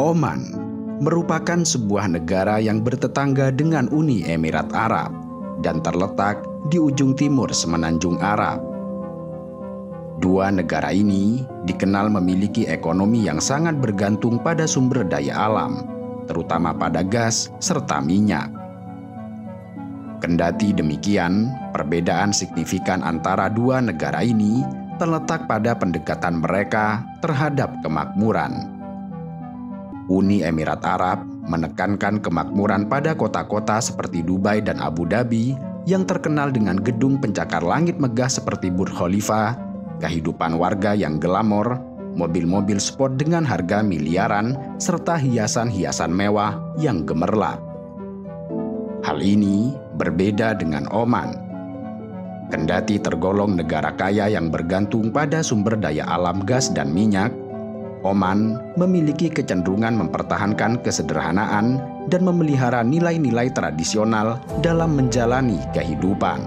Oman merupakan sebuah negara yang bertetangga dengan Uni Emirat Arab dan terletak di ujung timur Semenanjung Arab. Dua negara ini dikenal memiliki ekonomi yang sangat bergantung pada sumber daya alam, terutama pada gas serta minyak. Kendati demikian, perbedaan signifikan antara dua negara ini terletak pada pendekatan mereka terhadap kemakmuran. Uni Emirat Arab menekankan kemakmuran pada kota-kota seperti Dubai dan Abu Dhabi yang terkenal dengan gedung pencakar langit megah seperti Burj Khalifa, kehidupan warga yang glamor, mobil-mobil sport dengan harga miliaran, serta hiasan-hiasan mewah yang gemerlap. Hal ini berbeda dengan Oman. Kendati tergolong negara kaya yang bergantung pada sumber daya alam gas dan minyak, Oman memiliki kecenderungan mempertahankan kesederhanaan dan memelihara nilai-nilai tradisional dalam menjalani kehidupan.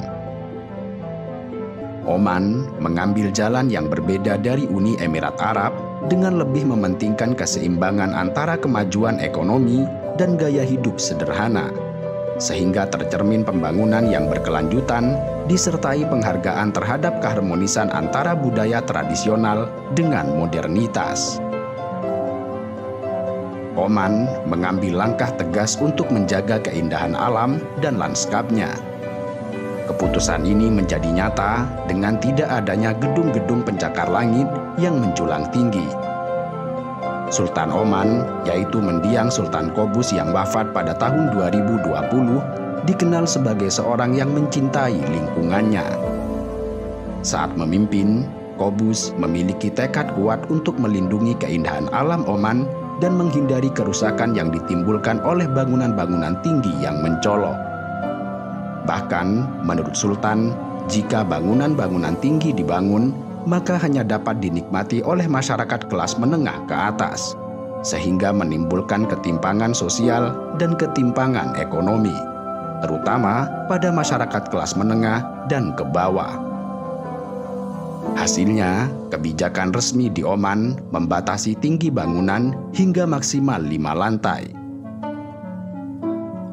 Oman mengambil jalan yang berbeda dari Uni Emirat Arab dengan lebih mementingkan keseimbangan antara kemajuan ekonomi dan gaya hidup sederhana, sehingga tercermin pembangunan yang berkelanjutan disertai penghargaan terhadap keharmonisan antara budaya tradisional dengan modernitas. Oman mengambil langkah tegas untuk menjaga keindahan alam dan lanskapnya. Keputusan ini menjadi nyata dengan tidak adanya gedung-gedung pencakar langit yang menjulang tinggi. Sultan Oman, yaitu mendiang Sultan Qobus yang wafat pada tahun 2020, dikenal sebagai seorang yang mencintai lingkungannya. Saat memimpin, Qobus memiliki tekad kuat untuk melindungi keindahan alam Oman dan menghindari kerusakan yang ditimbulkan oleh bangunan-bangunan tinggi yang mencolok. Bahkan, menurut Sultan, jika bangunan-bangunan tinggi dibangun, maka hanya dapat dinikmati oleh masyarakat kelas menengah ke atas, sehingga menimbulkan ketimpangan sosial dan ketimpangan ekonomi, terutama pada masyarakat kelas menengah dan ke bawah. Hasilnya, kebijakan resmi di Oman membatasi tinggi bangunan hingga maksimal 5 lantai.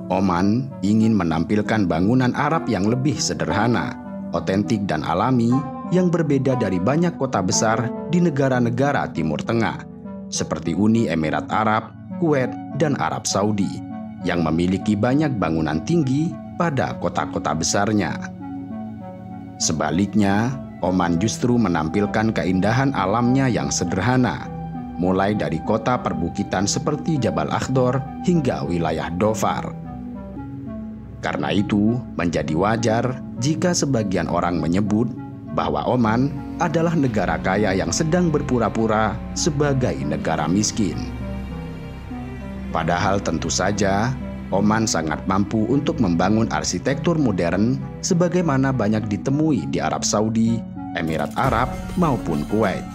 Oman ingin menampilkan bangunan Arab yang lebih sederhana, otentik dan alami yang berbeda dari banyak kota besar di negara-negara Timur Tengah, seperti Uni Emirat Arab, Kuwait, dan Arab Saudi, yang memiliki banyak bangunan tinggi pada kota-kota besarnya. Sebaliknya, Oman justru menampilkan keindahan alamnya yang sederhana, mulai dari kota perbukitan seperti Jabal Akhdar hingga wilayah Dhofar. Karena itu, menjadi wajar jika sebagian orang menyebut bahwa Oman adalah negara kaya yang sedang berpura-pura sebagai negara miskin. Padahal tentu saja, Oman sangat mampu untuk membangun arsitektur modern sebagaimana banyak ditemui di Arab Saudi, Emirat Arab, maupun Kuwait.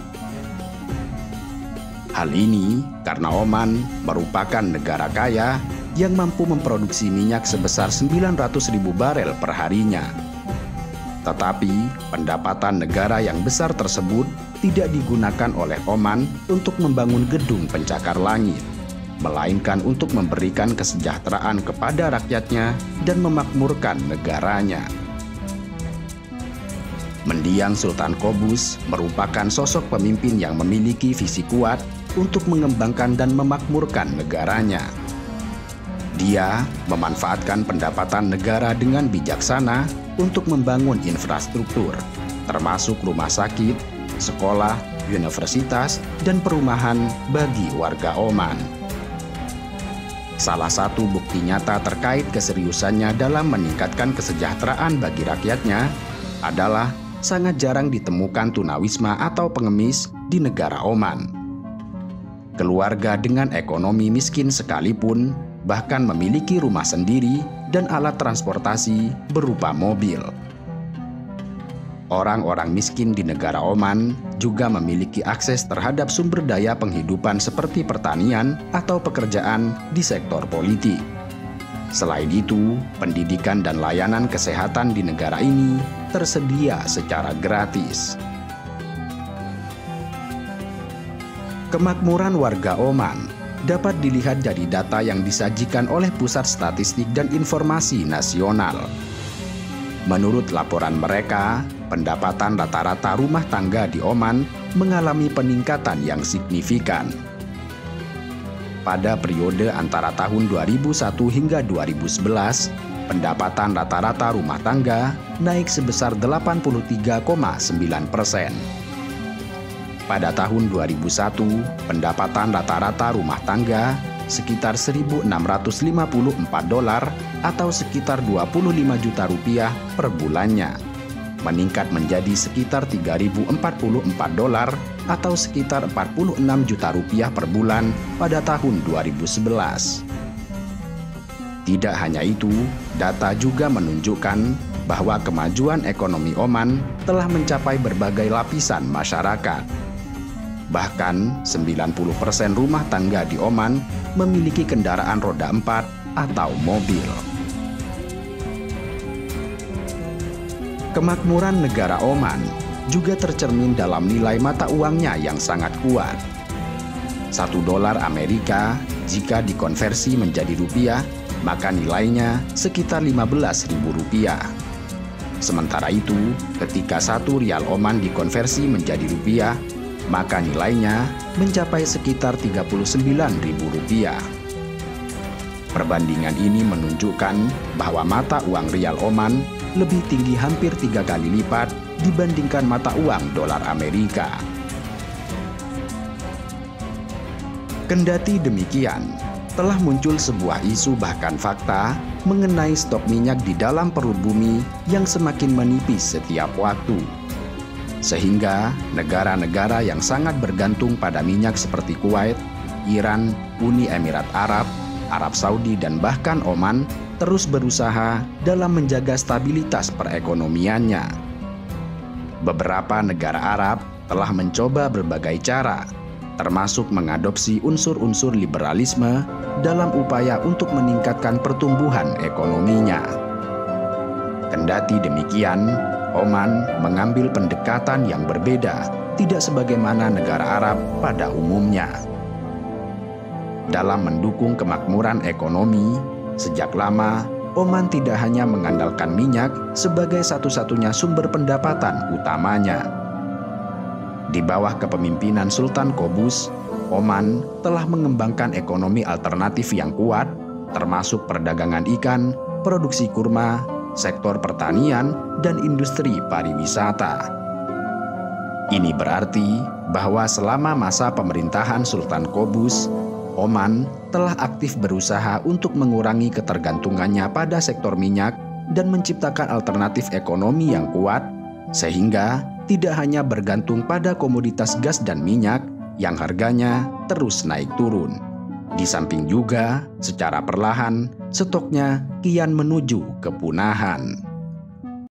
Hal ini karena Oman merupakan negara kaya yang mampu memproduksi minyak sebesar 900.000 barel per harinya. Tetapi, pendapatan negara yang besar tersebut tidak digunakan oleh Oman untuk membangun gedung pencakar langit, melainkan untuk memberikan kesejahteraan kepada rakyatnya dan memakmurkan negaranya. Mendiang Sultan Qobus merupakan sosok pemimpin yang memiliki visi kuat untuk mengembangkan dan memakmurkan negaranya. Dia memanfaatkan pendapatan negara dengan bijaksana untuk membangun infrastruktur, termasuk rumah sakit, sekolah, universitas, dan perumahan bagi warga Oman. Salah satu bukti nyata terkait keseriusannya dalam meningkatkan kesejahteraan bagi rakyatnya adalah sangat jarang ditemukan tunawisma atau pengemis di negara Oman. Keluarga dengan ekonomi miskin sekalipun bahkan memiliki rumah sendiri dan alat transportasi berupa mobil. Orang-orang miskin di negara Oman juga memiliki akses terhadap sumber daya penghidupan seperti pertanian atau pekerjaan di sektor politik. Selain itu, pendidikan dan layanan kesehatan di negara ini tersedia secara gratis. Kemakmuran warga Oman dapat dilihat dari data yang disajikan oleh Pusat Statistik dan Informasi Nasional. Menurut laporan mereka, pendapatan rata-rata rumah tangga di Oman mengalami peningkatan yang signifikan. Pada periode antara tahun 2001 hingga 2011, pendapatan rata-rata rumah tangga naik sebesar 83,9%. Pada tahun 2001, pendapatan rata-rata rumah tangga sekitar $1.654 atau sekitar 25 juta rupiah per bulannya, meningkat menjadi sekitar $3.044 atau sekitar 46 juta rupiah per bulan pada tahun 2011. Tidak hanya itu, data juga menunjukkan bahwa kemajuan ekonomi Oman telah mencapai berbagai lapisan masyarakat. Bahkan 90% rumah tangga di Oman memiliki kendaraan roda 4 atau mobil. Kemakmuran negara Oman juga tercermin dalam nilai mata uangnya yang sangat kuat. $1 Amerika jika dikonversi menjadi rupiah, maka nilainya sekitar Rp15.000. Sementara itu, ketika $1 Oman dikonversi menjadi rupiah, maka nilainya mencapai sekitar Rp39.000. Perbandingan ini menunjukkan bahwa mata uang rial Oman lebih tinggi hampir 3 kali lipat dibandingkan mata uang dolar Amerika. Kendati demikian, telah muncul sebuah isu bahkan fakta mengenai stok minyak di dalam perut bumi yang semakin menipis setiap waktu. Sehingga negara-negara yang sangat bergantung pada minyak seperti Kuwait, Iran, Uni Emirat Arab, Arab Saudi, dan bahkan Oman terus berusaha dalam menjaga stabilitas perekonomiannya. Beberapa negara Arab telah mencoba berbagai cara, termasuk mengadopsi unsur-unsur liberalisme dalam upaya untuk meningkatkan pertumbuhan ekonominya. Kendati demikian, Oman mengambil pendekatan yang berbeda, tidak sebagaimana negara Arab pada umumnya. Dalam mendukung kemakmuran ekonomi, sejak lama Oman tidak hanya mengandalkan minyak sebagai satu-satunya sumber pendapatan utamanya. Di bawah kepemimpinan Sultan Qaboos, Oman telah mengembangkan ekonomi alternatif yang kuat, termasuk perdagangan ikan, produksi kurma, sektor pertanian, dan industri pariwisata. Ini berarti bahwa selama masa pemerintahan Sultan Qaboos, Oman telah aktif berusaha untuk mengurangi ketergantungannya pada sektor minyak dan menciptakan alternatif ekonomi yang kuat, sehingga tidak hanya bergantung pada komoditas gas dan minyak yang harganya terus naik turun. Di samping juga, secara perlahan, stoknya kian menuju kepunahan.